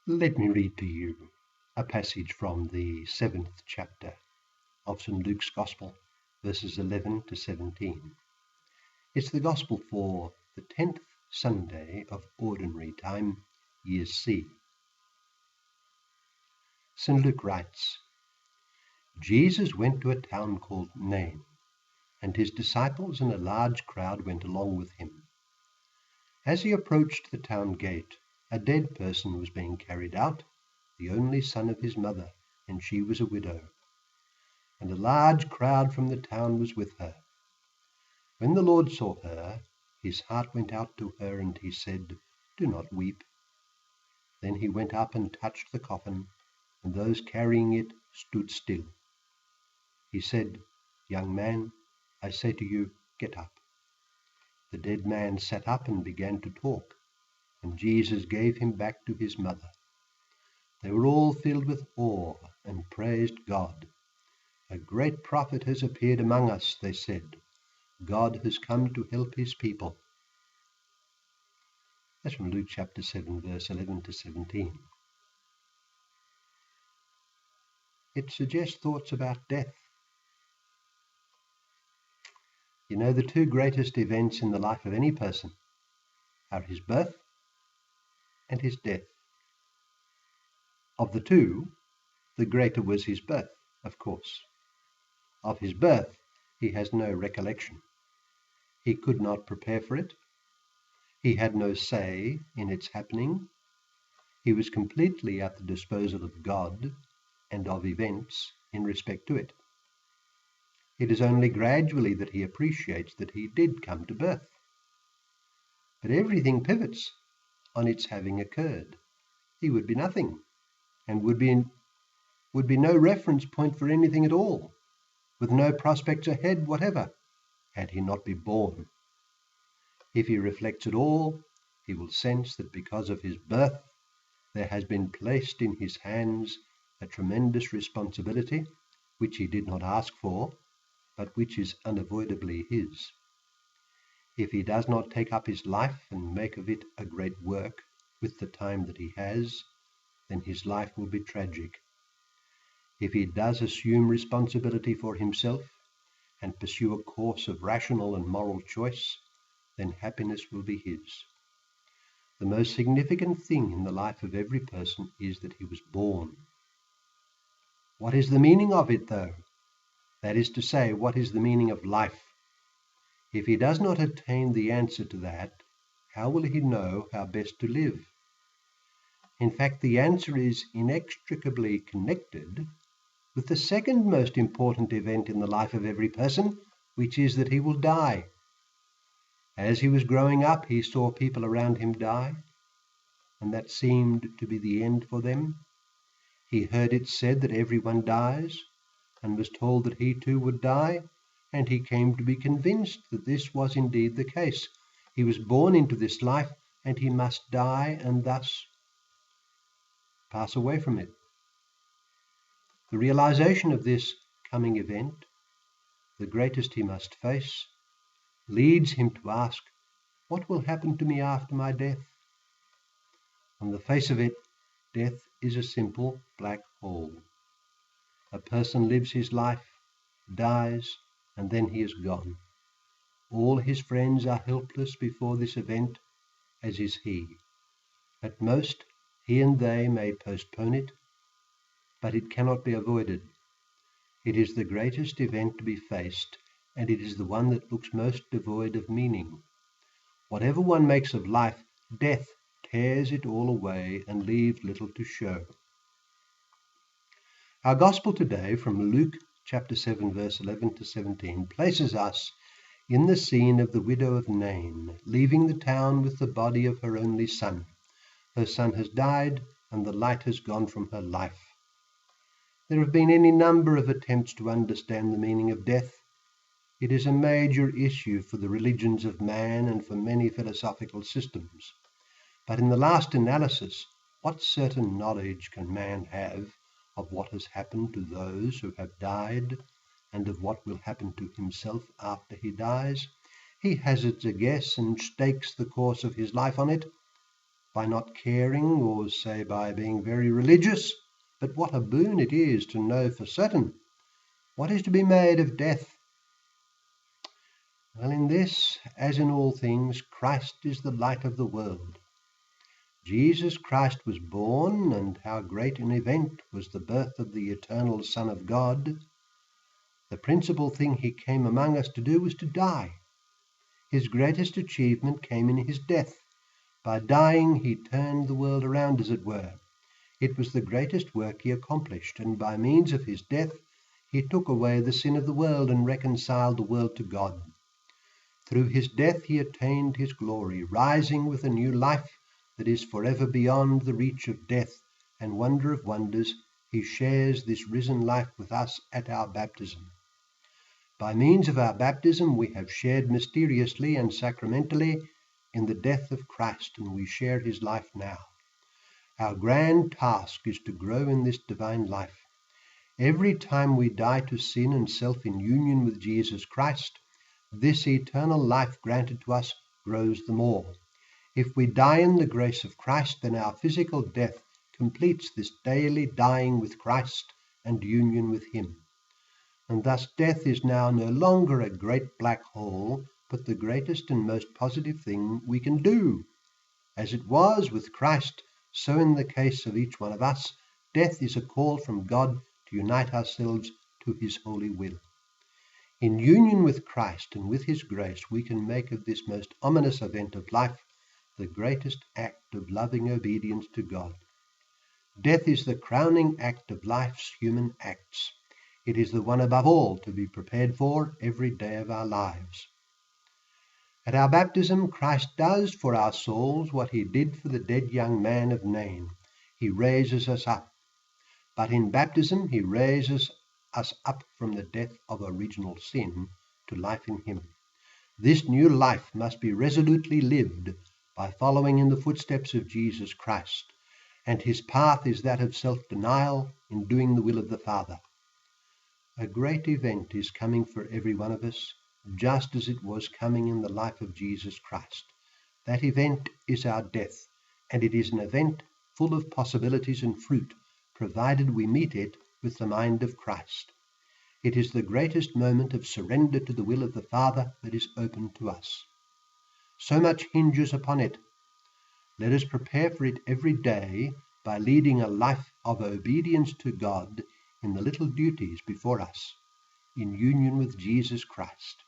Let me read to you a passage from the 7th chapter of St. Luke's Gospel, verses 11 to 17. It's the Gospel for the 10th Sunday of Ordinary Time, Year C. St. Luke writes, Jesus went to a town called Nain, and his disciples and a large crowd went along with him. As he approached the town gate, a dead person was being carried out, the only son of his mother, and she was a widow. And a large crowd from the town was with her. When the Lord saw her, his heart went out to her, and he said, "Do not weep." Then he went up and touched the coffin, and those carrying it stood still. He said, "Young man, I say to you, get up." The dead man sat up and began to talk, and Jesus gave him back to his mother. They were all filled with awe and praised God. "A great prophet has appeared among us," they said. "God has come to help his people." That's from Luke chapter 7, verse 11 to 17. It suggests thoughts about death. You know, the two greatest events in the life of any person are his birth and his death. Of the two, the greater was his birth, of course. Of his birth, he has no recollection. He could not prepare for it. He had no say in its happening. He was completely at the disposal of God and of events in respect to it. It is only gradually that he appreciates that he did come to birth. But everything pivots on its having occurred. He would be nothing, and would be no reference point for anything at all, with no prospects ahead whatever, had he not been born. If he reflects at all, he will sense that because of his birth, there has been placed in his hands a tremendous responsibility, which he did not ask for, but which is unavoidably his. If he does not take up his life and make of it a great work with the time that he has, then his life will be tragic. If he does assume responsibility for himself and pursue a course of rational and moral choice, then happiness will be his. The most significant thing in the life of every person is that he was born. What is the meaning of it, though? That is to say, what is the meaning of life? If he does not attain the answer to that, how will he know how best to live? In fact, the answer is inextricably connected with the second most important event in the life of every person, which is that he will die. As he was growing up, he saw people around him die, and that seemed to be the end for them. He heard it said that everyone dies, and was told that he too would die, and he came to be convinced that this was indeed the case. He was born into this life, and he must die and thus pass away from it. The realization of this coming event, the greatest he must face, leads him to ask, what will happen to me after my death? On the face of it, death is a simple black hole. A person lives his life, dies, and then he is gone. All his friends are helpless before this event, as is he. At most, he and they may postpone it, but it cannot be avoided. It is the greatest event to be faced, and it is the one that looks most devoid of meaning. Whatever one makes of life, death tears it all away and leaves little to show. Our Gospel today from Luke chapter 7 verse 11 to 17 places us in the scene of the widow of Nain, leaving the town with the body of her only son. Her son has died, and the light has gone from her life. There have been any number of attempts to understand the meaning of death. It is a major issue for the religions of man and for many philosophical systems. But in the last analysis, what certain knowledge can man have of what has happened to those who have died, and of what will happen to himself after he dies? He hazards a guess and stakes the course of his life on it. by not caring, or say by being very religious, but what a boon it is to know for certain what is to be made of death. Well, in this, as in all things, Christ is the light of the world. Jesus Christ was born, and how great an event was the birth of the eternal Son of God. The principal thing he came among us to do was to die. His greatest achievement came in his death. By dying, he turned the world around, as it were. It was the greatest work he accomplished, and by means of his death, he took away the sin of the world and reconciled the world to God. Through his death, he attained his glory, rising with a new life that is forever beyond the reach of death, and wonder of wonders, he shares this risen life with us at our baptism. By means of our baptism, we have shared mysteriously and sacramentally in the death of Christ, and we share his life now. Our grand task is to grow in this divine life. Every time we die to sin and self in union with Jesus Christ, this eternal life granted to us grows the more. If we die in the grace of Christ, then our physical death completes this daily dying with Christ and union with him. And thus death is now no longer a great black hole, but the greatest and most positive thing we can do. As it was with Christ, so in the case of each one of us, death is a call from God to unite ourselves to his holy will. In union with Christ and with his grace, we can make of this most ominous event of life the greatest act of loving obedience to God. Death is the crowning act of life's human acts. It is the one above all to be prepared for every day of our lives. At our baptism, Christ does for our souls what he did for the dead young man of Nain. He raises us up. But in baptism, he raises us up from the death of original sin to life in him. This new life must be resolutely lived by following in the footsteps of Jesus Christ, and his path is that of self-denial in doing the will of the Father. A great event is coming for every one of us, just as it was coming in the life of Jesus Christ. That event is our death, and it is an event full of possibilities and fruit, provided we meet it with the mind of Christ. It is the greatest moment of surrender to the will of the Father that is open to us. So much hinges upon it. Let us prepare for it every day by leading a life of obedience to God in the little duties before us, in union with Jesus Christ.